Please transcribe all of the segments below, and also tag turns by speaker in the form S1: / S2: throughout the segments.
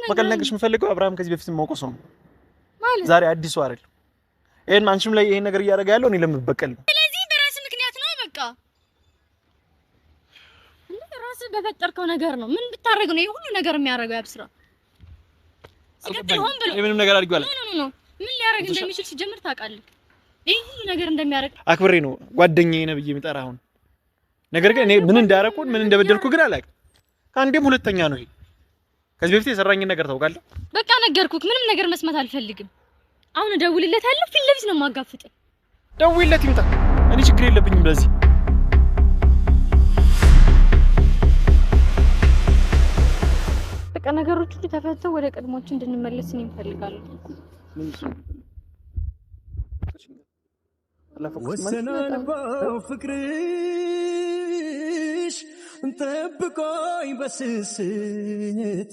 S1: በቀል ነገርሽ የምፈልገው አብርሃም ከዚህ በፊት የማውቀው ሰው ነው ዛሬ አዲስ ሰው አይደለም ይሄን ማንሽም ላይ ይሄን ነገር እያደረገ ያለው እኔ ለምበቀል ነው
S2: ስለዚህ በራስ ምክንያት ነው በቃ ራስ በፈጠርከው ነገር ነው ምን ብታረግ ነው ይሄ ሁሉ ነገር የሚያደርገው ያብስራ
S1: ምንም ነገር አድርጓል
S2: ምን ሊያደርግ እንደሚችል ሲጀምር ታውቃለህ ይሄ ሁሉ ነገር እንደሚያደርግ
S1: አክብሬ ነው ጓደኛዬ ነው ብዬ የምጠራ አሁን ነገር ግን እኔ ምን እንዳደረኩ ምን እንደበደልኩ ግን አላውቅም ከአንዴም ሁለተኛ ነው ይሄ ከዚህ በፊት የሰራኝን ነገር ታውቃለህ
S2: በቃ ነገርኩህ ምንም ነገር መስማት አልፈልግም አሁን ደውልለታለሁ ፊት ለፊት ነው ማጋፍጥ
S1: ደውልለት ይምጣ እኔ ችግር የለብኝም ለዚህ
S2: በቃ ነገሮች ሁሉ ተፈተው ወደ ቀድሞች እንድንመለስ ነው እንፈልጋለን
S3: ወሰናንባው ፍቅርሽ እንጠብቆኝ በስስት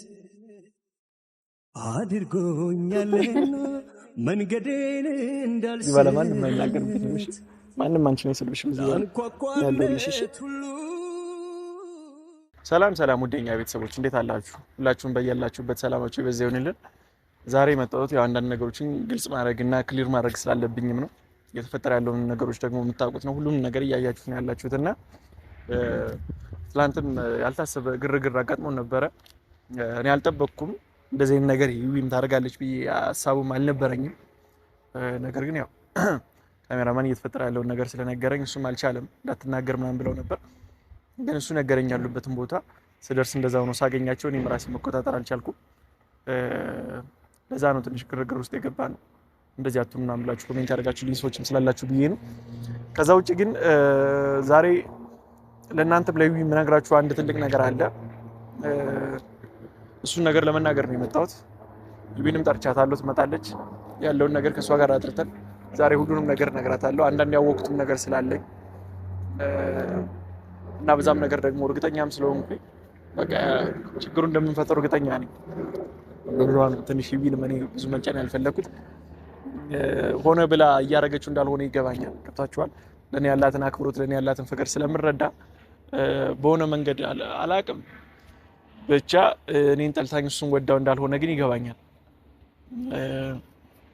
S3: አድርጎኛልና መንገዴን እንዳልስ
S1: ይባላል ማንንም ማንንም አንቺ ነው ስለብሽ ያለልሽ ሰላም ወደኛ ቤተሰቦች እንዴት አላችሁ ሁላችሁም በያላችሁበት ሰላማችሁ ይበዛው ይሁንልን ዛሬ መጣሁት ያው አንዳንድ ነገሮችን ግልጽ ማድረግና ክሊር ማድረግ ስላለብኝም ነው የተፈጠረ ያለውን ነገሮች ደግሞ የምታውቁት ነው ሁሉም ነገር እያያችሁት ነው ያላችሁትና ትላንትም ያልታሰበ ግርግር አጋጥሞን ነበረ እኔ አልጠበቅኩም እንደዚህ አይነት ነገር ይውም ታደርጋለች ብዬ ሐሳቡም አልነበረኝም ነገር ግን ያው ካሜራማን እየተፈጠረ ያለውን ነገር ስለነገረኝ እሱም አልቻለም እንዳትናገር ምናምን ብለው ነበር ግን እሱ ነገረኝ ያሉበትን ቦታ ስደርስ እንደዛው ነው ሳገኛቸው እኔም ራሴ መቆጣጠር አልቻልኩም ለዛ ነው ትንሽ ግርግር ውስጥ የገባነው እንደዚህ አትሉና ብላችሁ ኮሜንት ያደርጋችሁ ሊንሶችም ስላላችሁ ብዬ ነው ከዛ ውጪ ግን ዛሬ ለእናንተ ብለው የምነግራችሁ አንድ ትልቅ ነገር አለ እሱን ነገር ለመናገር ነው የመጣሁት ይብንም ጠርቻታለሁ ትመጣለች ያለውን ነገር ከሷ ጋር አጥርተን ዛሬ ሁሉንም ነገር ነግራታለሁ አንዳንድ ያወቅቱም ነገር ስላለኝ እና በዛም ነገር ደግሞ እርግጠኛም ስለሆንኩኝ በቃ ችግሩ እንደምንፈጠር እርግጠኛ ነኝ ለሩዋን ትንሽ ይብንም እኔ ብዙ መጫን ያልፈለኩት ሆነ ብላ እያረገችው እንዳልሆነ ይገባኛል ከታችኋል ለኔ ያላትን አክብሮት ለኔ ያላትን ፍቅር ስለምረዳ በሆነ መንገድ አላቅም ብቻ እኔን ጠልታኝ እሱን ወዳው እንዳልሆነ ግን ይገባኛል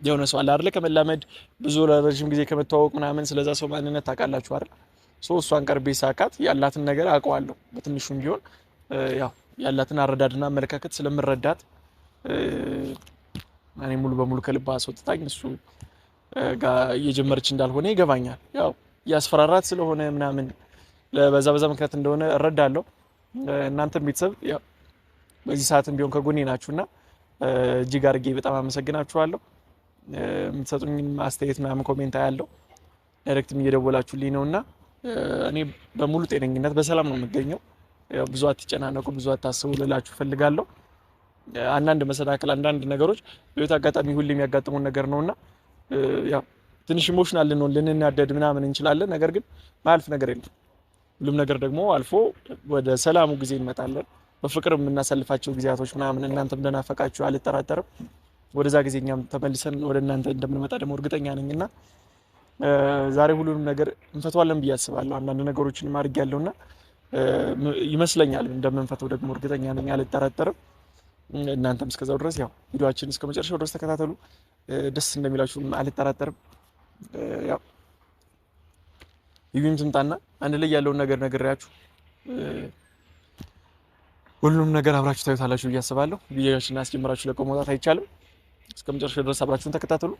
S1: የሆነ ሰው አለ አይደል ከመላመድ ብዙ ለረጅም ጊዜ ከመተዋወቅ ምናምን ስለዛ ሰው ማንነት ታውቃላችሁ አይደል እሷን ቀርቤ ሳካት ያላትን ነገር አውቀዋለሁ በትንሹም ቢሆን ያው ያላትን አረዳድና አመለካከት ስለምረዳት እኔ ሙሉ በሙሉ ከልባ አስወጥታኝ እሱ ጋር እየጀመረች እንዳልሆነ ይገባኛል ያው ያስፈራራት ስለሆነ ምናምን በዛ ምክንያት እንደሆነ እረዳለሁ እናንተም ቤተሰብ ያው በዚህ ሰዓትም ቢሆን ከጎኔ ናችሁና እጅግ አድርጌ በጣም አመሰግናችኋለሁ የምትሰጡኝ አስተያየት ምናምን ኮሜንት አያለው ዳይሬክትም እየደወላችሁልኝ ነውና እኔ በሙሉ ጤነኝነት በሰላም ነው የምገኘው ያው ብዙ አትጨናነቁ ብዙ አታስቡ ልላችሁ ፈልጋለሁ አንዳንድ መሰናክል አንዳንድ ነገሮች በህይወት አጋጣሚ ሁሉ የሚያጋጥሙን ነገር ነውና ያው ትንሽ ኢሞሽናል ልንናደድ ምናምን እንችላለን ነገር ግን ማልፍ ነገር የለም ሁሉም ነገር ደግሞ አልፎ ወደ ሰላሙ ጊዜ እንመጣለን በፍቅር የምናሳልፋቸው ጊዜያቶች ምናምን እናንተም እንደናፈቃችሁ አልጠራጠርም ወደዛ ጊዜኛም ተመልሰን ወደ እናንተ እንደምንመጣ ደግሞ እርግጠኛ ነኝና ዛሬ ሁሉንም ነገር እንፈቷለን ብዬ አስባለሁ አንዳንድ ነገሮችን ማድረግ ያለውና ይመስለኛል እንደምንፈተው ደግሞ እርግጠኛ ነኝ አልጠራጠርም እናንተም እስከዛው ድረስ ያው ቪዲዮአችን እስከ መጨረሻው ድረስ ተከታተሉ ደስ እንደሚላችሁ አልጠራጠርም ያው ይሁን ትምጣና አንድ ላይ ያለውን ነገር ነግሬያችሁ ሁሉም ነገር አብራችሁ ታዩታላችሁ ብዬ አስባለሁ ቪዲዮአችንን አስጀምራችሁ ለቆ መውጣት አይቻልም እስከ መጨረሻው ድረስ አብራችሁን ተከታተሉ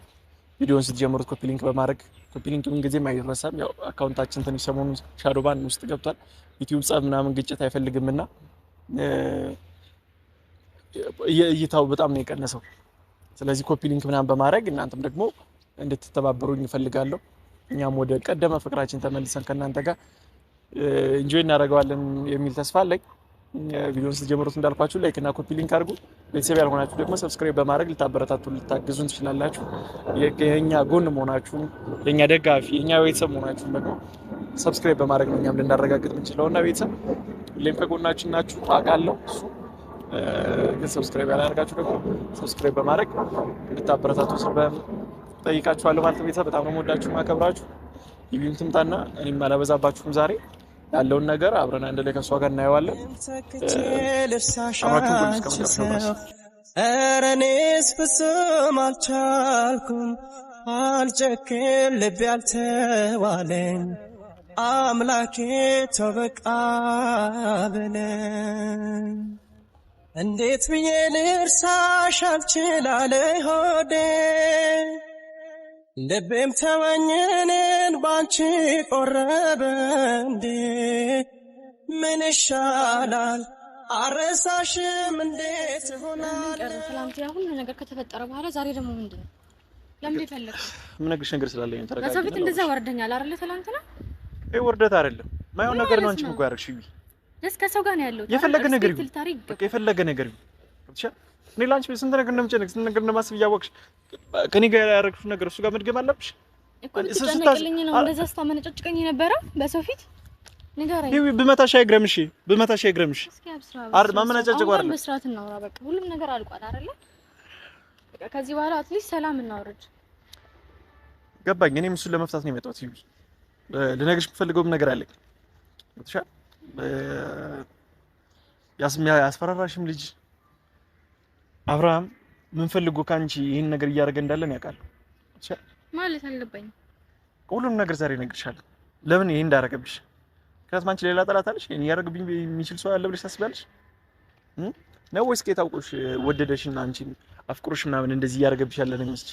S1: ቪዲዮውን ስትጀምሩት ኮፒ ሊንክ በማድረግ ኮፒ ሊንክ ምን ጊዜም አይረሳም ያው አካውንታችን ትንሽ ሰሞኑን ሻዶባን ውስጥ ገብቷል ዩቲዩብ ጻፍ ምናምን ግጭት አይፈልግምና እይታው በጣም ነው የቀነሰው ስለዚህ ኮፒ ሊንክ ምናምን በማድረግ እናንተም ደግሞ እንድትተባበሩኝ እፈልጋለሁ እኛም ወደ ቀደመ ፍቅራችን ተመልሰን ከናንተ ጋር ኢንጆይ እናደርጋለን የሚል ተስፋ አለኝ ቪዲዮውን ስትጀምሩት እንዳልኳችሁ ላይክ እና ኮፒ ሊንክ አድርጉ ቤተሰብ ያልሆናችሁ ደግሞ ሰብስክራይብ በማድረግ ልታበረታቱ ልታግዙን ትችላላችሁ የኛ ጎን መሆናችሁ የኛ ደጋፊ የኛ ቤተሰብ መሆናችሁ ደግሞ ሰብስክራይብ በማድረግ ነው እኛም ልናረጋግጥ እንችላለን እና ቤተሰብ ሁሌም ከጎናችን ናችሁ አውቃለሁ እሱ ግን ሰብስክራይብ ያላደረጋችሁ ደግሞ ሰብስክራይብ በማድረግ ልታበረታቱ ጠይቃችኋለሁ ማለት ቤተሰብ በጣም ነው የምወዳችሁ ማከብራችሁ ይብን ትምጣና እኔም አላበዛባችሁም ዛሬ ያለውን ነገር አብረን አንድ ላይ ከሷ ጋር እናየዋለን
S4: ኧረ እኔስ ፍጹም አልቻልኩም አልጨክን ልቤ አልተዋለኝ አምላኬ ተው በቃ በለኝ እንዴት ብዬ ልርሳሽ አልችላለ ሆዴ ልቤም ተወኝንን ባንቺ ቆረበ እንዴ ምን ይሻላል አረሳሽም እንዴት ሆናል
S2: ትላንትና ሁሉ ነገር ከተፈጠረ በኋላ ዛሬ ደግሞ ምንድነው ለምን ይፈልጋል
S1: ምን ነገር ነገር ስላለኝ ተረጋጋ
S2: ከዛ ቤት እንደዛ ወርደኛል አይደል ትላንትና
S1: ወርደት አይደለም ማይሆን ነገር ነው አንቺ እኮ ያረግሽኝ
S2: ደስ ከሰው ጋር ነው ያለው
S1: የፈለገ ነገር ይሁን በቃ የፈለገ ነገር ይሁን ብቻ እኔ ላንቺ ስንት ነገር እንደምጨነቅ ስንት ነገር እንደማስብ ያወቅሽ ከኔ ጋር ያረግሽው ነገር እሱ ጋር መድገም አለብሽ
S2: እኮ ተጨነቅልኝ ነው እንደዛ ስታመነጨጭቀኝ ነበረ በሰው ፊት ንገረኝ
S1: ይሄ ብመታሽ አይግረምሽ
S2: እስኪ አብስራ
S1: ማመነጨጭ ጓር ነው
S2: መስራት እናውራ በቃ ሁሉም ነገር አልቋል አይደል በቃ ከዚህ በኋላ አትሊስት ሰላም እናውርድ
S1: ገባኝ እኔም እሱን ለመፍታት ነው የመጣሁት ይሁን ልነግርሽ የምፈልገውም ነገር አለኝ ብቻ ያስፈራራሽም ልጅ አብርሃም ምን ፈልጎ ካንቺ ይሄን ነገር እያደረገ እንዳለን ያውቃል ብቻ
S2: ማለት አልገባኝ ሁሉም
S1: ነገር ዛሬ እነግርሻለሁ ለምን ይሄን እንዳደረገብሽ ከዛም አንቺ ሌላ ጠላት አለሽ እኔ ያደረግብኝ የሚችል ሰው አለ ብለሽ ታስቢያለሽ ነው ወይስ ከታውቆሽ ወደደሽና አንቺ አፍቅሮሽ ምናምን እንደዚህ እያደረገብሽ ያለ ነው እንጂ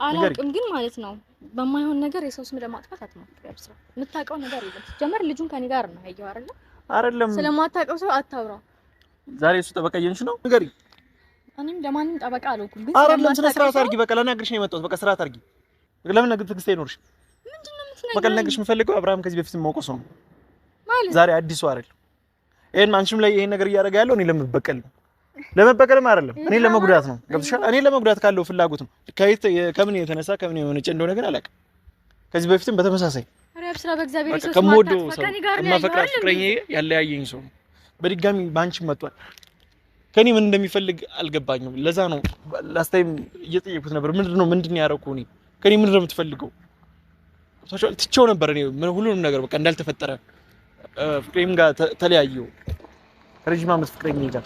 S2: አላውቅም ግን ማለት ነው በማይሆን ነገር የሰው ስም ለማጥፋት አትሞክሪ አብስራ የምታውቀው ነገር የለም ጀመር ልጁን ከኔ ጋር ነው ያየው አይደለም ስለማታውቀው ሰው አታውራው ዛሬ እሱ ጠበቃ እየንሽ ነው ንገሪ እኔም ለማንም ጠበቃ አልሆንኩም ግን
S1: አይደለም ስለ ስርዓት አድርጊ በቃ ለናግርሽ ነው የመጣሁት በቃ ስርዓት አድርጊ ለምን ነገር ትግስት አይኖርሽ
S2: ምንድነው የምትነግረኝ
S1: በቃ ለናግርሽ የምፈልገው አብርሃም ከዚህ በፊት የማውቀው ሰው ነው
S2: ማለት
S1: ዛሬ አዲሱ አይደል ይሄን አንቺም ላይ ይሄን ነገር እያደረገ ያለው እኔ ለመበቀልም አይደለም እኔ ለመጉዳት ነው ገብቶሻል እኔ ለመጉዳት ካለው ፍላጎት ነው ከምን የተነሳ ከምን የሆነጨ እንደሆነ ግን አላውቅም ከዚህ በፊትም በተመሳሳይ
S2: አሪያ ብስራ በእግዚአብሔር ኢየሱስ
S1: ከሞዶ ሰው ማፈቅራት ፍቅረኛ ያለያየኝ ሰው በድጋሚ ባንቺ መጥቷል ከኔ ምን እንደሚፈልግ አልገባኝም ለዛ ነው ላስት ታይም እየጠየኩት ነበር ምንድነው ያደረኩት እኔ ከኔ ምንድነው የምትፈልገው ሶሻል ትቼው ነበር እኔ ሁሉንም ነገር በቃ እንዳልተፈጠረ ፍቅሬም ጋር ተለያየው ረጅም ዓመት ፍቅረኛ ጋር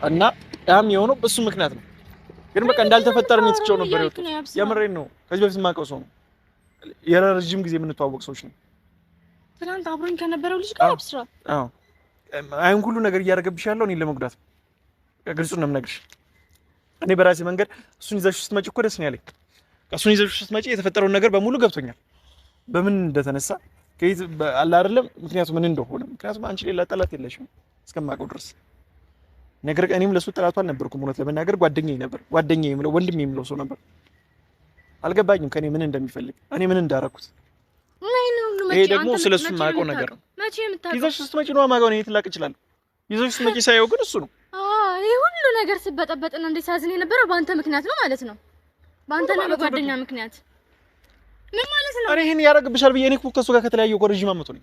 S1: እና ያም የሆነው በሱ ምክንያት ነው ግን በቃ እንዳልተፈጠረ ነው ትቼው ነበር የምሬን ነው ከዚህ በፊት የማውቀው ሰው ነው የረጅም ጊዜ የምንተዋወቅ ሰዎች ነው
S2: ትናንት አብሮኝ ከነበረው ልጅ ጋር አብስራ
S1: አዎ አይን ሁሉ ነገር እያደረገብሽ ያለው እኔን ለመጉዳት ግልጹን ነው የምነግርሽ እኔ በራሴ መንገድ እሱን ይዘሽ ስትመጪ እኮ ደስ ነው ያለኝ እሱን ይዘሽ ስትመጪ የተፈጠረውን ነገር በሙሉ ገብቶኛል በምን እንደተነሳ ከይት አለ አይደለም ምክንያቱም ምን እንደሆነ ምክንያቱም አንቺ ሌላ ጠላት የለሽም እስከማውቀው ድረስ ነገር ግን እኔም ለሱ ጠላቱ አልነበርኩም እውነት ለመናገር ጓደኛዬ ነበር ጓደኛዬ የምለው ወንድሜ የምለው ሰው ነበር አልገባኝም ከኔ ምን እንደሚፈልግ እኔ ምን እንዳደረኩት ይሄ ደግሞ ስለሱ ማውቀው ነገር ነው
S2: መቼ የምታውቀው
S1: ይዘሽ ስትመጪ ነው ማውቀው ነው ይትላቅ ይችላል ይዘሽ ስትመጪ ሳይው ግን እሱ ነው
S2: ይሄ ሁሉ ነገር ሲበጠበጥና እንደሳዝን የነበረው ባንተ ምክንያት ነው ማለት ነው ባንተ ነው በጓደኛ ምክንያት ምን ማለት ነው?
S1: አሬ ይሄን ያረጋግብሻል ብዬ እኔ እኮ ከሱ ጋር ከተለያየው እኮ ረጅም ዓመት ሆነኝ።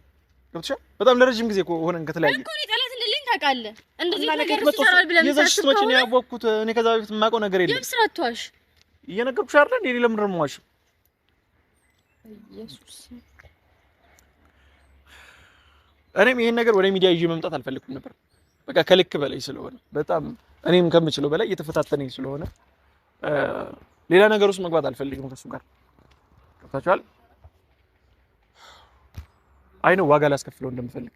S1: ገብቶሻል? በጣም ለረጅም ጊዜ እኮ ሆነን ከተለያየ
S2: እኮ ነው ጠላት እንደልኝ ታውቃለህ። እንደዚህ ነገር ይሰራል ብለን
S1: የዘሽ መቼ ነው ያወቅኩት? እኔ ከዛ በፊት የማውቀው ነገር የለም።
S2: የምስራቷሽ
S1: እየነገርኩሽ አይደል እንዴ? ለምን ረመዋሽ?
S2: ኢየሱስ
S1: እኔም ይሄን ነገር ወደ ሚዲያ ይዤ መምጣት አልፈልኩም ነበር። በቃ ከልክ በላይ ስለሆነ በጣም እኔም ከምችለው በላይ እየተፈታተነኝ ስለሆነ ሌላ ነገር ውስጥ መግባት አልፈልግም ከሱ ጋር ታቻል አይኑ ዋጋ ላስከፍለው እንደምፈልግ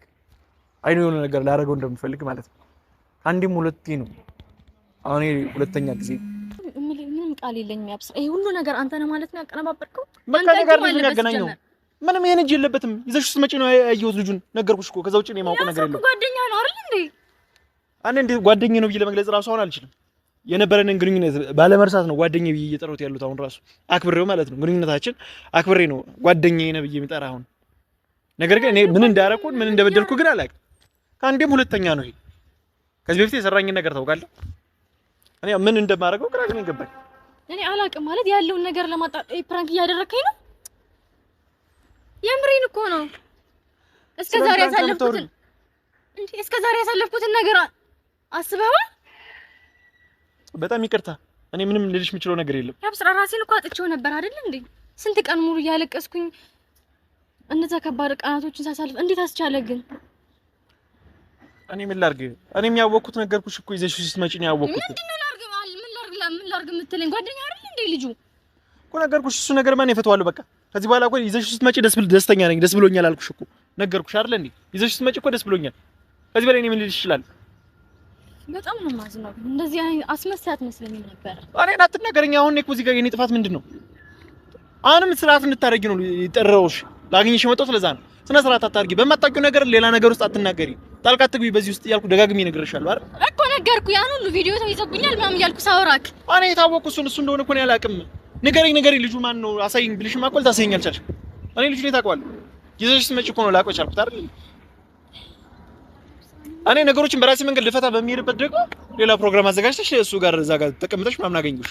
S1: አይኑ የሆነ ነገር ላደርገው እንደምፈልግ ማለት ነው። አንዴም ሁለቴ ነው አሁን ሁለተኛ ጊዜ
S2: ምንም ቃል የለኝም። ያብስራ ይሄ ሁሉ ነገር አንተ ነህ ማለት ነው ያቀነባበርከው።
S1: በቃ ነገር ምን ያገናኘው? ምንም ይሄን እጅ የለበትም። ይዘሽ ስትመጪ ነው ያየሁት ልጁን ነገርኩሽ እኮ። ከዛ ውጪ ነው የማውቀው ነገር የለም።
S2: ጓደኛ ነው አይደል እንዴ?
S1: አንዴ እንዴ ጓደኛ ነው ብዬ ለመግለጽ ራሱ አሁን አልችልም። የነበረንን ግንኙነት ባለመርሳት ነው ጓደኛ ብዬ እየጠራሁት ያሉት አሁን ራሱ አክብሬው ማለት ነው። ግንኙነታችን አክብሬ ነው ጓደኛዬ ነው ብዬ የምጠራ አሁን። ነገር ግን እኔ ምን እንዳደረኩ ምን እንደበደልኩ ግን አላውቅም። ከአንዴም ሁለተኛ ነው ይሄ። ከዚህ በፊት የሰራኝን ነገር ታውቃለህ። እኔ ምን እንደማደርገው ግራ ግን ይገባኝ።
S2: እኔ አላውቅም ማለት ያለውን ነገር ለማጣጣ ፕራንክ እያደረከኝ ነው። የምሬን እኮ ነው። እስከዛሬ ያሳለፍኩትን ነገር አስበኸዋል?
S1: በጣም ይቅርታ። እኔ ምንም ልልሽ የምችለው ነገር የለም።
S2: ያብስራ ራሴን እኮ አጥቼው ነበር አይደል እንዴ? ስንት ቀን ሙሉ እያለቀስኩኝ እነዛ ከባድ ቀናቶችን ሳሳልፍ እንዴት አስቻለ ግን?
S1: እኔ ምን ላድርግ? እኔ የሚያወቅኩት ነገርኩሽ እኮ ይዘሽ ስትመጪ ነው ያወቅኩት።
S2: ምንድነው ላድርግ ምን ላድርግ የምትለኝ? ጓደኛ አይደል እንዴ ልጁ
S1: እኮ ነገርኩሽ። እሱ ነገር ማን ይፈታዋል? በቃ ከዚህ በኋላ እኮ ይዘሽ ስትመጪ ደስተኛ ነኝ፣ ደስ ብሎኛል አልኩሽ እኮ ነገርኩሽ አይደል እንዴ? ይዘሽ ስትመጪ እኮ ደስ ብሎኛል። ከዚህ በላይ እኔ ምን ልልሽ እችላለሁ?
S2: በጣም ነው የማዝነው። እንደዚህ አስመሳይ አትመስለኝም ነበር።
S1: እኔን አትናገረኝ። አሁን እኮ እዚህ ጋር የኔ ጥፋት ምንድነው? አሁንም ስርዓት እንድታረጊ ነው የጠራሁሽ። ላግኝሽ የመጣሁት ለዛ ነው። ስነ ስርዓት አታርጊ። በማታውቂው ነገር ሌላ ነገር ውስጥ አትናገሪ። ጣልቃ አትግቢ በዚህ ውስጥ እያልኩ ደጋግሜ እነግርሻለሁ አይደል
S2: እኮ ነገርኩ። ያን ሁሉ ቪዲዮ ተይዘብኛል ምናምን እያልኩ ሳወራክ
S1: እኔ የታወቅኩ እሱ እንደሆነ እኮ ነው ያላቅም። ንገረኝ ልጁ ማን ነው? አሳይኝ ብልሽማ እኮ ልታሳይኝ አልቻልሽም። እኔ ልጁ ላይ ታውቀዋለህ። ይዘሽ ስትመጪ እኮ ነው ላውቀው የቻልኩት አይደል? እኔ ነገሮችን በራሴ መንገድ ልፈታ በሚሄድበት ደግሞ ሌላ ፕሮግራም አዘጋጅተሽ እሱ ጋር እዛ ጋር ተቀምጠሽ ምናምን አገኘሁሽ።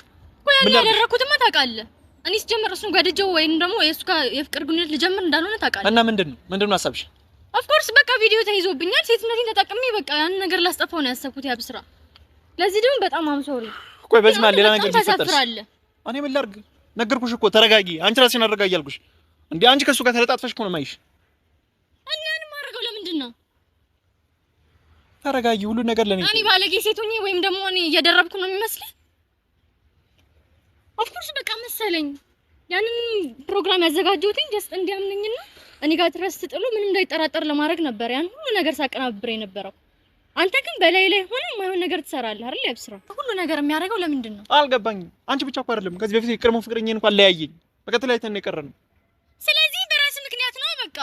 S2: ምን ያደረኩትማ ታውቃለህ? እኔ ስጀምር እሱን ጓደኛው ወይንም ደግሞ የእሱ ጋር የፍቅር ግንኙነት ልጀምር እንዳልሆነ ታውቃለህ።
S1: እና ምንድነው ሀሳብሽ?
S2: ኦፍ ኮርስ በቃ ቪዲዮ ተይዞብኛል። ሴትነቴን ተጠቅሜ በቃ ያን ነገር ላስጠፋው ነው ያሰብኩት ያብስራ። ለዚህ ደግሞ በጣም አምሶሪ።
S1: ቆይ በዚህ ማለት ሌላ ነገር ቢፈጠርስ? እኔ ምን ላድርግ? ነገርኩሽ እኮ ተረጋጊ። አንቺ ራስሽን አረጋጊ አልኩሽ እንዴ። አንቺ ከሱ ጋር ተለጣጥፈሽ እኮ ነው የማይሽ።
S2: እናን ማረጋው ለምንድን ነው?
S1: ተረጋጊ። ሁሉ ነገር ለኔ
S2: እኔ ባለጌ ሴት ሆኜ ወይም ደግሞ እኔ እየደረብኩ ነው የሚመስልህ? ኦፍ ኮርስ በቃ መሰለኝ ያንን ፕሮግራም ያዘጋጀሁትኝ ጀስት እንዲያምነኝና እኔ ጋር ትረስ ጥሎ ምንም እንዳይጠራጠር ለማድረግ ነበር ያን ሁሉ ነገር ሳቀናብር የነበረው። አንተ ግን በላይ ላይ ሆነ የማይሆን ነገር ትሰራለህ አይደል? ያብስራ ሁሉ ነገር የሚያደርገው ለምንድን ነው?
S1: አልገባኝም። አንቺ ብቻ እኮ አይደለም ከዚህ በፊት የቀድሞ ፍቅረኛዬን እንኳን ለያየኝ። በቃ ተለያይተን የቀረነው። ስለዚህ
S2: በራስ ምክንያት ነው በቃ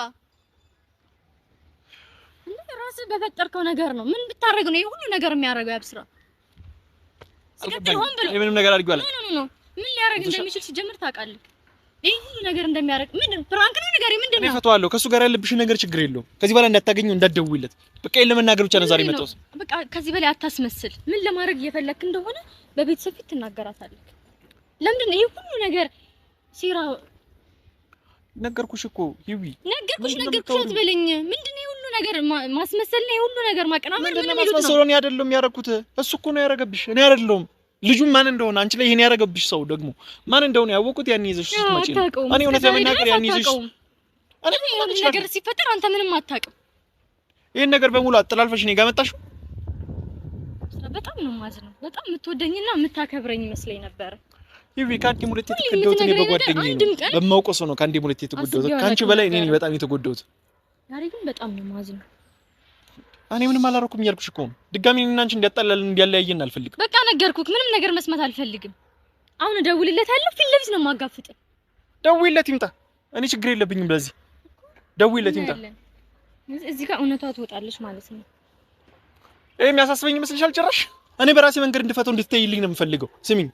S2: ራስህ በፈጠርከው ነገር ነው። ምን ብታረግ ነው ይሄ ሁሉ ነገር የሚያደርገው? ያብስራ
S1: ምንም ነገር አድርጊው አለ
S2: ኖ ምን ሊያደርግ እንደሚችል ሲጀምር ታውቃለህ? ይሄ ሁሉ ነገር እንደሚያደርግ ምን ፕራንክ ነው ነገር ምንድን ነው?
S1: እኔ ፈቷለሁ። ከሱ ጋር ያለብሽ ነገር ችግር የለውም። ከዚህ በላይ እንዳታገኘው እንዳትደውይለት። በቃ የለም መናገር ብቻ ነው ዛሬ መጣሁት።
S2: በቃ ከዚህ በላይ አታስመስል። ምን ለማድረግ እየፈለክ እንደሆነ በቤተሰብ ፊት ትናገራታለህ። ለምንድን ነው ይሄ ሁሉ ነገር ሲራ?
S1: ነገርኩሽ እኮ ይዊ
S2: ነገርኩሽ አትበለኝ። ምንድን ነው ይሄ ሁሉ ነገር ማስመሰል ነው? ይሄ ሁሉ ነገር ማቀናመር ምን ነው?
S1: ማስመሰል ነው አይደለም ያደረኩት። እሱ እኮ ነው ያደረገብሽ፣ እኔ አይደለሁም። ልጁ ማን እንደሆነ አንቺ ላይ ይሄን ያደረገብሽ ሰው ደግሞ ማን እንደሆነ ያወቁት ያን ይዘሽ ስትመጪ ነው። እኔ እውነት ለመናገር ያን ይዘሽ እኔ ምን
S2: ነገር ሲፈጠር አንተ ምንም አታውቅም።
S1: ይሄን ነገር በሙሉ አጥላልፈሽ እኔ ጋር መጣሽ።
S2: በጣም ነው ማዝነው። በጣም የምትወደኝና የምታከብረኝ ይመስለኝ ነበር።
S1: ይሄ ካንዲ ሙለቴ የተጎዳሁት እኔ በጓደኛዬ ነው፣ በማውቀው ሰው ነው ካንዲ ሙለቴ የተጎዳሁት። ካንቺ በላይ እኔ ነኝ በጣም የተጎዳሁት።
S2: ዛሬ ግን በጣም ነው ማዝነው።
S1: እኔ ምንም አላረኩም እያልኩሽ እኮ ነው። ድጋሚ እኔና አንቺ እንዲያጣላልን እንዲያለያየን አልፈልግም።
S2: በቃ ነገርኩክ። ምንም ነገር መስማት አልፈልግም። አሁን እደውልለታለሁ። ፊት ለፊት ነው የማጋፍጥ።
S1: ደውይለት ይምጣ። እኔ ችግር የለብኝም በዚህ። ደውይለት ይምጣ።
S2: እዚህ ጋር እውነቷ ትወጣለች ማለት ነው።
S1: ይሄ የሚያሳስበኝ ይመስልሻል? ጭራሽ እኔ በራሴ መንገድ እንድፈታው እንድትተይልኝ ነው የምፈልገው። ስሚኝ፣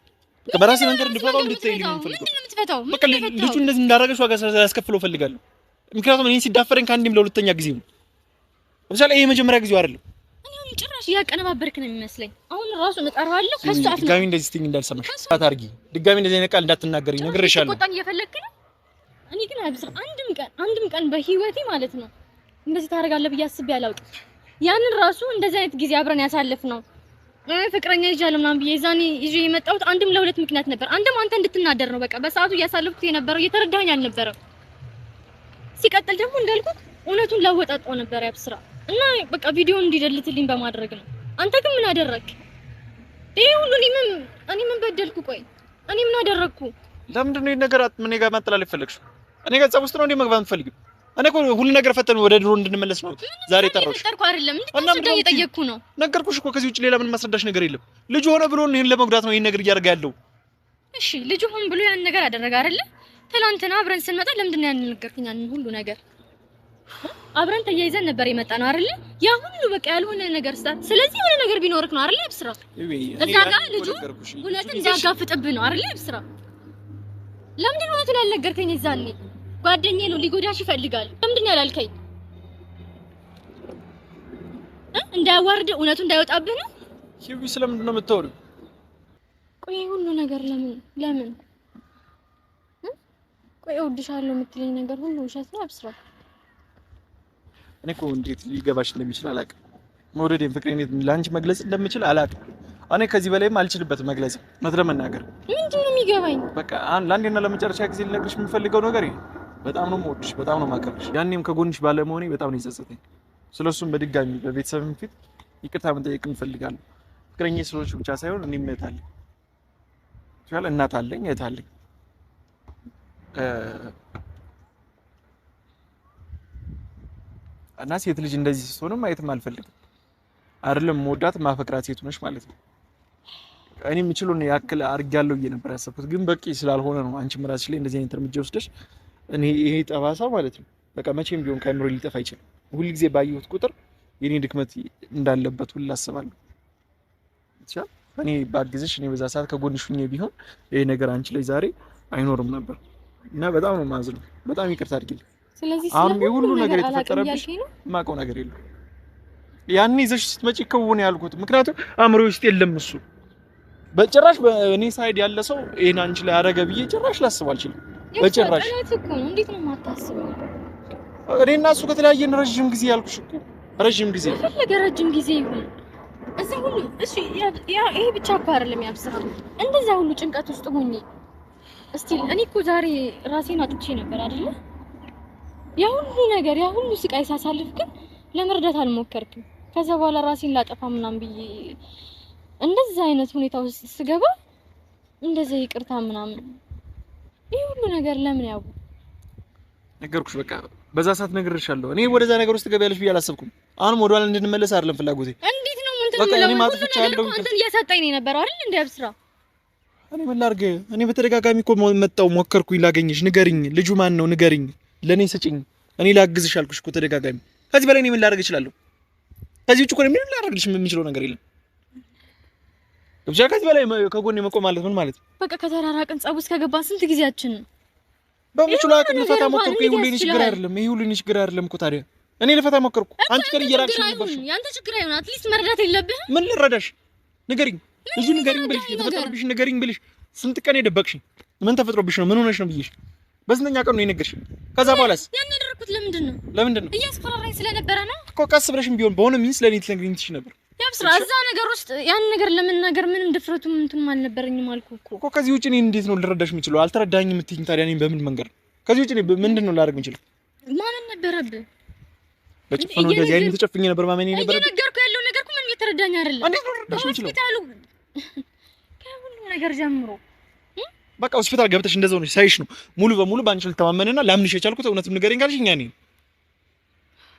S1: በቃ በራሴ መንገድ እንድፈታው እንድትተይልኝ ነው የምፈልገው።
S2: ምንድን ነው የምትፈታው?
S1: በቃ ልጁ እንደዚህ እንዳደረገሽ ዋጋ ያስከፍለው እፈልጋለሁ። ምክንያቱም እኔን ሲዳፈረኝ ከአንዴም ለሁለተኛ ጊዜ ነው። ለምሳሌ ይሄ የመጀመሪያ ጊዜው አይደለም።
S2: እኔ አሁን ጭራሽ እያቀነባበርክ ነው የሚመስለኝ። አሁን ራሱ እጠራዋለሁ ከሱ አፍ
S1: ድጋሚ እንደዚህ ስትይኝ እንዳልሰማሽ አታርጊ። ድጋሚ እንደዚህ አይነት ቃል እንዳትናገሪ ነግሬሻለሁ።
S2: ቆጣኝ እየፈለክ ነው። እኔ ግን አብስር አንድም ቀን በህይወቴ ማለት ነው እንደዚህ ታደርጋለህ ብዬ አስቤ አላውቅም። ያንን ራሱ እንደዚህ አይነት ጊዜ አብረን ያሳለፍነው ፍቅረኛ ይዣለሁ ምናምን ብዬ ዛኔ ይዤ የመጣሁት አንድም ለሁለት ምክንያት ነበር። አንድም አንተ እንድትናደር ነው። በቃ በሰዓቱ እያሳለፍኩት የነበረው እየተረዳኸኝ አልነበረም። ሲቀጥል ደግሞ እንዳልኩት እውነቱን ላወጣጣው ነበር ያብስራ እና በቃ ቪዲዮ እንዲደልትልኝ በማድረግ ነው። አንተ ግን ምን አደረክ? ይሄ ሁሉ እኔ ምን በደልኩ? ቆይ እኔ ምን አደረኩ?
S1: ለምንድን ነው ይሄን ነገር ምን ጋር ማጠላለፍ ፈለግሽ? እኔ ጋር ጸብ ውስጥ ነው እንዴ መግባት የምትፈልጊው? እኔ እኮ ሁሉ ነገር ፈተን ወደ ድሮ እንድንመለስ ነው ዛሬ ጠራሁሽ።
S2: ተጠርኩ አይደለም እንዴ? እየጠየቅኩ ነው።
S1: ነገርኩሽ እኮ ከዚህ ውጭ ሌላ ምን ማስረዳሽ ነገር የለም። ልጁ ሆነ ብሎ ይሄን ለመጉዳት ነው ይሄን ነገር እያደረገ ያለው።
S2: እሺ ልጁ ሆነ ብሎ ያን ነገር አደረገ አይደለ? ትላንትና አብረን ስንመጣ ለምንድን ነው ያን ነገርኩኝ? ያን ሁሉ ነገር አብረን ተያይዘን ነበር የመጣ ነው አይደለ? ያ ሁሉ በቃ ያልሆነ ነገር ስታት። ስለዚህ የሆነ ነገር ቢኖርክ ነው አይደለ? ያብስራ እዛ ጋር ልጁ ሁለቱን እንዲያጋፍጥብህ ነው አይደለ? ያብስራ ለምንድን ነው እንትን ያልነገርከኝ? እዛኔ ጓደኛዬ ነው ሊጎዳሽ ይፈልጋል። ለምንድን ነው ያላልከኝ? እንዳያዋርድ እውነቱ እንዳይወጣብህ ነው።
S1: ሂዊ ስለምንድን ነው የምታወሪው?
S2: ቆይ ሁሉ ነገር ለምን ቆይ እወድሻለሁ የምትለኝ ነገር ሁሉ ውሸት ነው ያብስራ?
S1: እኔ እኮ እንዴት ሊገባሽ እንደሚችል አላውቅም። መውደዴን ፍቅሬን ለአንቺ መግለጽ እንደምችል አላውቅም። እኔ ከዚህ በላይም አልችልበትም መግለጽ። እውነት ለመናገር
S2: ምንድን ነው የሚገባኝ?
S1: በቃ ለአንዴና ለመጨረሻ ጊዜ ልነግርሽ የምፈልገው ነገር ይሄ፣ በጣም ነው የምወድሽ፣ በጣም ነው የማከብርሽ። ያኔም ከጎንሽ ባለመሆኔ በጣም ነው የጸጸተኝ። ስለሱም በድጋሚ በቤተሰብም ፊት ይቅርታ መጠየቅ እንፈልጋለን። ፍቅረኛ ስለሆንሽ ብቻ ሳይሆን እኔም እህት አለኝ፣ እናት አለኝ፣ እህት አለኝ። እና ሴት ልጅ እንደዚህ ስትሆንም ማየትም አልፈልግም። አይደለም መወዳት ማፈቅራት ሴት ሆነሽ ማለት ነው። እኔ የምችለውን ያክል አድርጌያለሁ ብዬ ነበር ያሰብኩት፣ ግን በቂ ስላልሆነ ነው አንቺም ራስሽ ላይ እንደዚህ አይነት እርምጃ ወስደሽ እኔ ይሄ ጠባሳ ማለት ነው በቃ መቼም ቢሆን ከአእምሮዬ ሊጠፋ አይችልም። ሁል ጊዜ ባየሁት ቁጥር የኔ ድክመት እንዳለበት ሁሉ አስባለሁ። ብቻ እኔ ባግዝሽ እኔ በዛ ሰዓት ከጎንሽ ሁኜ ቢሆን ይሄ ነገር አንቺ ላይ ዛሬ አይኖርም ነበር እና በጣም ነው የማዝነው። በጣም ይቅርታ አድርጊልኝ።
S2: ስለዚህ
S1: አሁን የሁሉ ነገር የተፈጠረብሽ የማውቀው ነገር የለም። ያኔ ይዘሽ ስትመጪ ከውን ያልኩት ምክንያቱም አእምሮዬ ውስጥ የለም እሱ በጭራሽ በእኔ ሳይድ ያለ ሰው ይሄን አንቺ ላይ አደረገ ብዬ ጭራሽ ላስብ አልችልም። በጭራሽ
S2: እንዴት ነው የማታስበው?
S1: እኔና እሱ ከተለያየን ረጅም ጊዜ ያልኩሽ እኮ ረጅም ጊዜ
S2: ፈለገ ረጅም ጊዜ ይሁን እዚህ ሁሉ እሺ፣ ይሄ ብቻ እኮ አይደለም ያብስራ እንደዛ ሁሉ ጭንቀት ውስጥ ሆኜ እስቲ እኔ እኮ ዛሬ ራሴን አጥቼ ነበር አይደለ? ያ ሁሉ ነገር ያ ሁሉ ስቃይ ሳሳልፍ ግን ለመርዳት አልሞከርኩም። ከዛ በኋላ ራሴን ላጠፋ ምናምን ብዬ እንደዛ አይነት ሁኔታ ውስጥ ስገባ እንደዛ ይቅርታ ምናምን ይሄ ሁሉ ነገር ለምን ያው
S1: ነገርኩሽ። በቃ በዛ ሰዓት ነግሬሻለሁ። እኔ ወደዛ ነገር ውስጥ ገበያለሽ ብዬ አላሰብኩም። አሁንም ወደኋላ እንድንመለስ አይደለም ፍላጎቴ።
S2: እንዴት ነው ምን ተመለሰ? አንተን እያሳጣኝ ነው ነበር አይደል? እንዴ አብስራ
S1: እኔ ምን ላድርግ? እኔ በተደጋጋሚ እኮ መጣሁ፣ ሞከርኩኝ ላገኝሽ። ንገሪኝ፣ ልጁ ማን ነው ንገሪኝ፣ ለኔ ስጪኝ፣ እኔ ላግዝሽ አልኩሽ እኮ ተደጋጋሚ። ከዚህ በላይ እኔ ምን ላደርግ እችላለሁ? ከዚህ ውጭ እኮ ምንም ላደርግልሽ የምችለው ነገር የለም። ብቻ ከዚህ በላይ ከጎኔ መቆም ማለት ምን ማለት ነው?
S2: በቃ ከተራራቅን ጸብ ውስጥ ከገባን ስንት ጊዜያችን ነው?
S1: በምችሉ አቅም ልፈታ ሞከርኩ። ይሄ ሁሉ የኔ ችግር አይደለም። ይሄ ሁሉ የኔ ችግር አይደለም እኮ ታዲያ እኔ ልፈታ ሞከርኩ። አንቺ ግን እየራቅሽ ነበር።
S2: ያንተ ችግር አይሆን አትሊስት መረዳት የለብህም?
S1: ምን ልረዳሽ? ንገሪኝ፣ ልጁ ንገሪኝ ብልሽ የተፈጠረብሽ ንገሪኝ ብልሽ ስንት ቀን የደበቅሽኝ? ምን ተፈጥሮብሽ ነው? ምን ሆነሽ ነው ብዬሽ በስንተኛ ቀን ነው የነገርሽኝ? ከዛ በኋላስ
S2: ያን ያደረኩት ለምንድን ነው? እያስፈራራኝ ስለነበረ ነው
S1: እኮ። ቀስ ብለሽም ቢሆን በሆነ ሚንስ ለኔ ትነግሪኝ ትችይ ነበር።
S2: ያብስራ እዛ ነገር ውስጥ ያን ነገር ለመናገር ምንም ድፍረቱም እንትንም አልነበረኝም አልኩህ እኮ።
S1: ከዚህ ውጪ እኔ እንዴት ነው ልረዳሽ የምችለው? አልተረዳኝም የምትይኝ ታዲያ እኔ በምን መንገድ? ከዚህ ውጪ ምንድን ነው ላደርግ የምችለው?
S2: ማመን ነበረብህ።
S1: በጭፍኑ እንደዚህ አይነት ተጨፍኝ ነበር ማመን ነበር።
S2: እየነገርኩህ ያለው ነገር እኮ ምንም እየተረዳኝ አይደለም።
S1: እንዴት ነው ልረዳሽ የምችለው?
S2: ከሁሉ ነገር ጀምሮ
S1: በቃ ሆስፒታል ገብተሽ እንደዛው ነው ሳይሽ ነው ሙሉ በሙሉ ባንቺ ልተማመንና ላምንሽ የቻልኩት እውነቱን ንገረኝ ካልሽኝ እኔ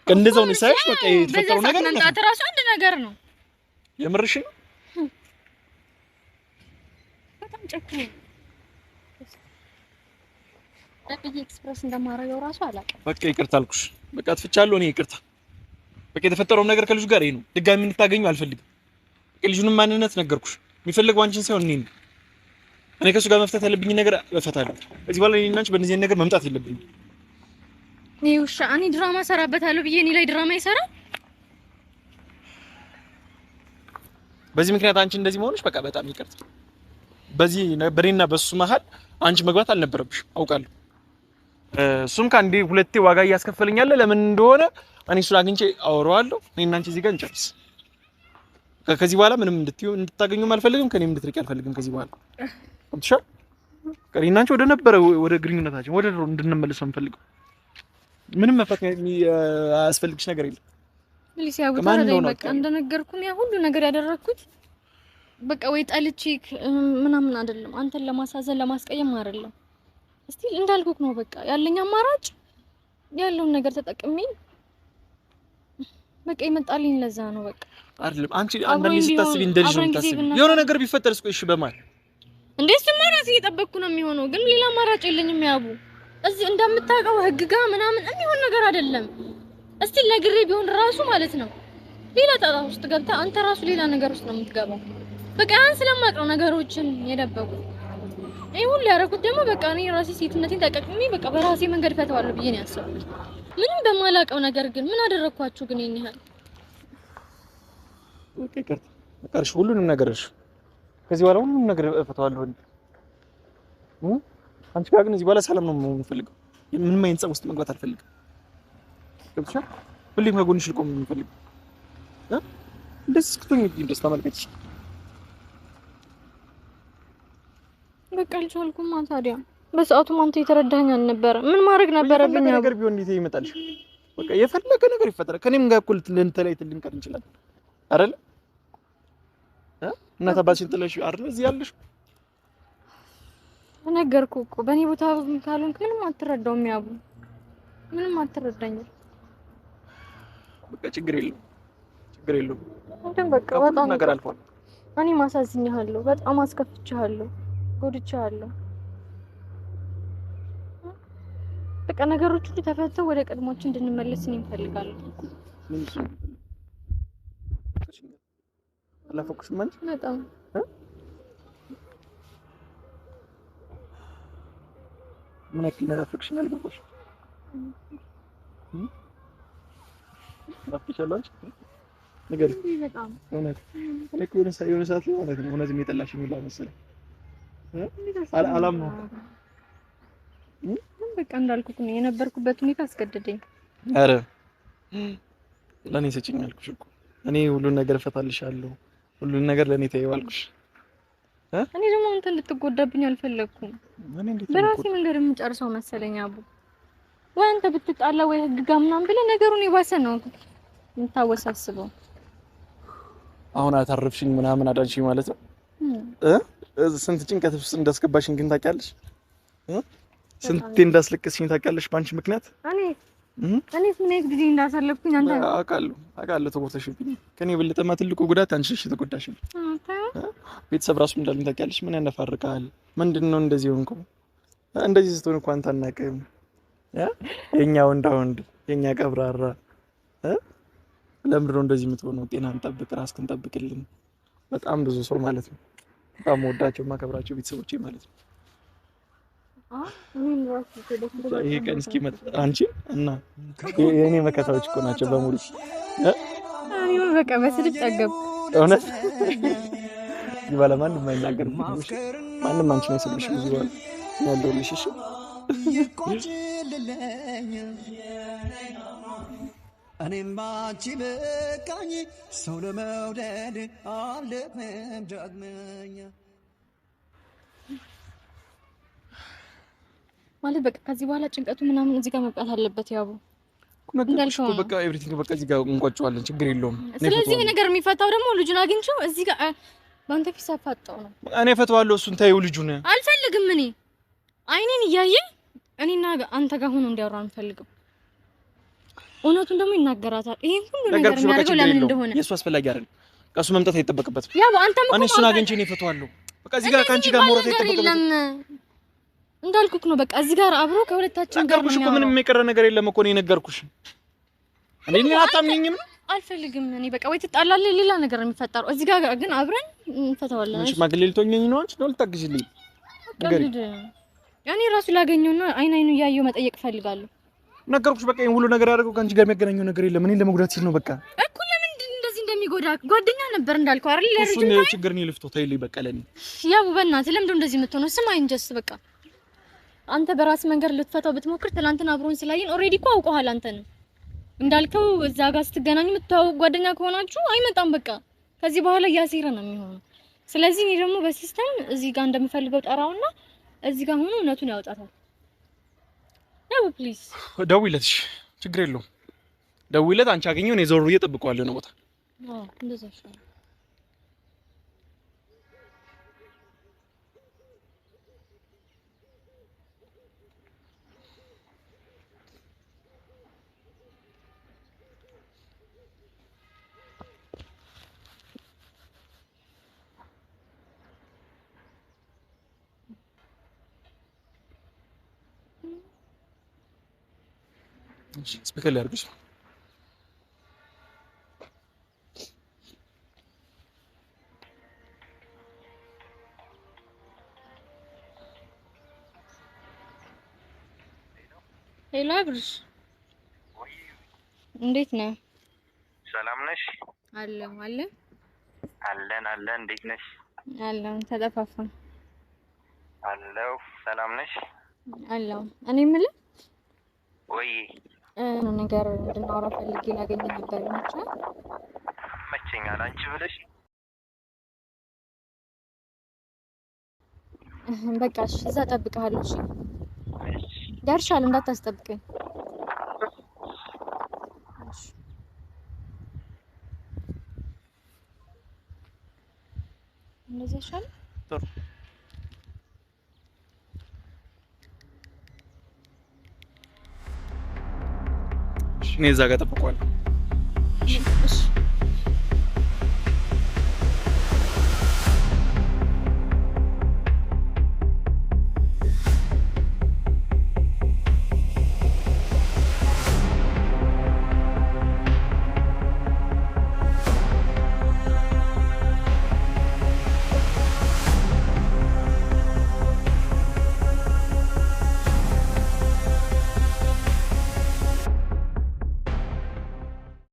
S1: እንደዛው ነው ሳይሽ በቃ የተፈጠረው ነገር ነው።
S2: መምጣት እራሱ አንድ ነገር ነው።
S1: የምርሽ ነው?
S2: በጣም ጨካኝ ነብይ ኤክስፕረስ እንደማረገው ራሱ አላውቅም።
S1: በቃ ይቅርታ አልኩሽ። በቃ አጥፍቻለሁ እኔ ይቅርታ። በቃ የተፈጠረው ነገር ከልጁ ጋር ይሄ ነው። ድጋሚ እንድታገኙ አልፈልግም። በቃ ልጁንም ማንነት ነገርኩሽ። የሚፈልገው አንቺን ሳይሆን እኔን። እኔ ከሱ ጋር መፍታት ያለብኝ ነገር እፈታለሁ። እዚህ በኋላ እኔና አንቺ በእነዚህ ነገር መምጣት የለብኝም።
S2: ይውሻ እኔ ድራማ ሰራበታለሁ ብዬ እኔ ላይ ድራማ ይሰራል።
S1: በዚህ ምክንያት አንቺ እንደዚህ መሆንሽ በቃ በጣም ይቅርታ። በዚህ በእኔና በሱ መሀል አንቺ መግባት አልነበረብሽ አውቃለሁ። እሱም ከአንዴ ሁለቴ ዋጋ እያስከፈለኛል። ለምን እንደሆነ እኔ እሱን አግኝቼ አወራዋለሁ። እኔና አንቺ እዚህ ጋር እንጨርስ። ከዚህ በኋላ ምንም እንድታገኙም አልፈልግም፣ ከኔም እንድትርቂ አልፈልግም። ከዚህ በኋላ እንትሻ እኔና አንቺ ወደ ነበረ ወደ ግንኙነታችን ወደ ድሮ እንድንመለስ ነው የምፈልገው። ምንም መፈት አያስፈልግሽ ነገር የለም። ፕሊስ ያው ታረደኝ። በቃ እንደነገርኩኝ ያ ሁሉ ነገር ያደረኩት በቃ ወይ ጠልቼክ ምናምን አይደለም፣ አንተን ለማሳዘን ለማስቀየም አይደለም። እስቲ እንዳልኩክ ነው። በቃ ያለኝ አማራጭ ያለውን ነገር ተጠቅሜ በቃ ይመጣልኝ። ለዛ ነው በቃ አይደለም። አንቺ አንዳንዴ ስታስቢ እንደልጅ ነው የምታስቢ። የሆነ ነገር ቢፈጠርስ ቆይ እሺ በማለት እንዴት ስማራስ እየጠበቅኩ ነው የሚሆነው። ግን ሌላ አማራጭ የለኝም። ያቡ እዚህ እንደምታውቀው ህግ ጋር ምናምን የሚሆን ነገር አይደለም። እስቲ ነግሬ ቢሆን ራሱ ማለት ነው ሌላ ጣጣ ውስጥ ገብታ አንተ ራሱ ሌላ ነገር ውስጥ ነው የምትገባው። በቃ ያን ስለማውቅ ነው ነገሮችን የደበቁት። ይሄ ሁሉ ያደረኩት ደግሞ በቃ እኔ ራሴ ሴትነቴን ተጠቅሜ በቃ በራሴ መንገድ ፈታዋለሁ ብዬ ነው ያሰብኩት። ምንም በማላውቀው ነገር ግን ምን አደረኳችሁ ግን ይሄን ያህል? ኦኬ ቀርሽ ሁሉንም ነገርሽ ከዚህ በኋላ ሁሉንም ነገር እፈታዋለሁ። አንቺ ጋር ግን እዚህ በኋላ ሰላም ነው የምፈልገው። ምንም አይነት ጸብ ውስጥ መግባት አልፈልግም። ገብቶሻል? ሁሌም ከጎንሽ ልቆም ነው የምፈልገው። እንደዚህ እስክትሆኚ ድረስ ተመልከች። በቃ አልቻልኩም። ታዲያ በሰዓቱ አንተ የተረዳኸኝ አልነበረ። ምን ማድረግ ነበረብኝ? ነገር ቢሆን እንዴት ይመጣልሽ? በቃ የፈለገ ነገር ይፈጠራል። ከኔም ጋር እኩል ልንቀር እንችላለን አይደል? እናት አባትሽን ጥለሽ አይደል እዚህ ያለሽ?
S2: ነገርኩህ እኮ በእኔ ቦታ ካልሆንክ ምንም አትረዳውም። ያቡ ምንም አትረዳኝም።
S1: በቃ ችግር የለውም።
S2: እንደም በቃ በጣም
S1: ነገር አልፏል።
S2: እኔ ማሳዝኝሃለሁ፣ በጣም አስከፍቼሃለሁ፣ ጎድቼሃለሁ። በቃ ነገሮች ሁሉ ተፈተው ወደ ቀድሞችን እንድንመለስ ነው እንፈልጋለን።
S1: አላፈኩሽም አንቺ
S2: በጣም
S1: ምን ያክል ናፈቅሽኝ አልገባሽ? ናፍቅሻለሁ ነገር
S2: በጣም
S1: እውነት እኮ የሆነ ሰዓት ላይ ማለት ነው እውነትም የጠላሽኝ ሁላ መሰለኝ። አላም ነው
S2: በቃ እንዳልኩት ነው የነበርኩበት ሁኔታ አስገደደኝ።
S1: አረ ለኔ ሰጪኝ አልኩሽ እኮ እኔ ሁሉን ነገር እፈታልሻለሁ፣ ሁሉን ነገር ለኔ ተይው አልኩሽ።
S2: እኔ ደግሞ አንተ እንድትጎዳብኝ አልፈለኩም። በራሴ መንገድ የምጨርሰው መሰለኝ አቡ። ወይ አንተ ብትጣላ ወይ ህግ ጋር ምናምን ብለህ ነገሩን የባሰ ነው የምታወሳስበው።
S1: አሁን አታርፍሽኝ ምናምን አዳንሽኝ ማለት ነው። ስንት ጭንቀት ውስጥ እንዳስገባሽኝ ግን ታውቂያለሽ? ስንቴ እንዳስለቀስሽኝ ታውቂያለሽ ባንቺ ምክንያት?
S2: እኔስ ምን አይነት ጊዜ እንዳሳለፍኩኝ አንተ
S1: አውቃለሁ። ተጎተሽብኝ። ከኔ የበለጠማ ትልቁ ጉዳት አንቺ ነሽ የተጎዳሽኝ። ቤተሰብ ራሱ እንዳሉኝ ታውቂያለሽ? ምን ያነፋርቃል? ምንድነው እንደዚህ ሆንኩ? እንደዚህ ስትሆን እንኳን ታናቀም የኛ ወንድ የኛ ቀብራራ ለምንድነው እንደዚህ የምትሆነው? ጤናን ጠብቅ፣ ራስህን ጠብቅልን። በጣም ብዙ ሰው ማለት ነው በጣም ወዳቸው ማከብራቸው ቤተሰቦቼ ማለት ነው። ይሄ ቀን እስኪመጣ አንቺ እና የኔ መከታዎች እኮ ናቸው በሙሉ።
S2: አሪው በቃ በስድብ ጠገብ
S1: እውነት ይባላ ማንም አይናገርም። ማንም አንቺ ነው ስለሽ ብዙ ያለውልሽ። እሺ
S3: እኔም ባንቺ በቃኝ ሰው ለመውደድ አልደክምም ዳግመኛ
S2: ማለት በቃ ከዚህ በኋላ ጭንቀቱ ምናምን እዚህ ጋር መብቃት አለበት። ያቡ
S1: እንዳልሽው በቃ ኤቭሪቲንግ በቃ እዚህ ጋር እንቋጨዋለን፣ ችግር የለውም።
S2: ስለዚህ ነገር የሚፈታው ደግሞ ልጁን አግኝቼው እዚህ ጋር ባንተ ፊት ሳፋጣው ነው።
S1: እኔ ፈታዋለሁ፣ እሱን ታየው። ልጁን
S2: አልፈልግም። እኔ አይኔን እያየ እኔና አንተ ጋር ሆኖ እንዲያወራ አንፈልግም። እውነቱን ደግሞ ይናገራታል። ይሄን ሁሉ ነገር የሚያደርገው ለምን እንደሆነ
S1: የሱ አስፈላጊ አይደለም። ከሱ መምጣት አይጠበቅበትም።
S2: ያቡ አንተም
S1: እኔ እሱን አግኝቼ ነው ፈታዋለሁ። በቃ እዚህ ጋር ካንቺ ጋር መውራት አይጠበቅበትም።
S2: እንዳልኩክ ነው በቃ እዚህ ጋር አብሮ ከሁለታችን ጋር ነው።
S1: ምንም የቀረ ነገር የለም እኮ ነው የነገርኩሽ። እኔ አታምኚኝም?
S2: አልፈልግም። እኔ በቃ ወይ ትጣላለህ፣ ሌላ ነገር ነው የሚፈጠረው። እዚህ ጋር ግን አብረን እንፈታዋለን።
S1: እሺ ሽማግሌ ልትሆኚኝ ነው አንቺ? ነው ልታግዢልኝ?
S2: እኔ ራሱ ላገኘውና አይኑ እያየው መጠየቅ ፈልጋለሁ።
S1: ነገርኩሽ። በቃ ይሄን ሁሉ ነገር ያደርገው ከአንቺ ጋር የሚያገናኘው ነገር የለም። እኔን ለመጉዳት ሲል ነው። በቃ
S2: እኮ ለምን እንደዚህ እንደሚጎዳ ጓደኛ ነበር እንዳልከው አይደል?
S1: እሱ ችግር ነው ልፍቶ ታይልኝ። በቃ ለኔ
S2: ያው በእናትህ ለምን እንደዚህ የምትሆነው? ስማኝ እንጀስ በቃ አንተ በራስ መንገድ ልትፈታው ብትሞክር ትላንትና አብሮን ስላየን ኦሬዲ እኮ አውቀዋል። አንተ ነው እንዳልከው እዛ ጋር ስትገናኙ የምትተዋወቁ ጓደኛ ከሆናችሁ አይመጣም። በቃ ከዚህ በኋላ እያሴረ ነው የሚሆነው። ስለዚህ እኔ ደግሞ በሲስተም እዚህ ጋር እንደምፈልገው ጠራውና እዚህ ጋር ሆኖ እውነቱን ያወጣታል። ያው ፕሊዝ
S1: ደውይለት። ችግር የለውም ደውይለት። አንቺ አገኘው እኔ ዞር ብዬ እጠብቀዋለሁ ነው ቦታ።
S2: እንደዛ ነው።
S1: ስፒከር ላይ አድርግሽ።
S2: ሄሎ አብርሽ፣ እንዴት ነህ?
S5: ሰላም ነሽ?
S2: አለን።
S5: እንዴት ነሽ?
S2: አለን። ተጠፋፋን።
S5: አለው። ሰላም ነሽ?
S2: አለው። እኔ የምልህ
S5: ወይ
S2: ነገር እንድናወራ ፈልጌ ላገኝ ነበር።
S5: መቼኛል አንቺ ብለሽ
S2: በቃ እሺ፣ እዛ እጠብቅሃለሁ። እሺ ደርሻለሁ፣ እንዳታስጠብቀኝ። እንደዚህ ይሻላል።
S1: ጥሩ እኔ እዛ ጋር ጠብቀዋለሁ።
S2: እሺ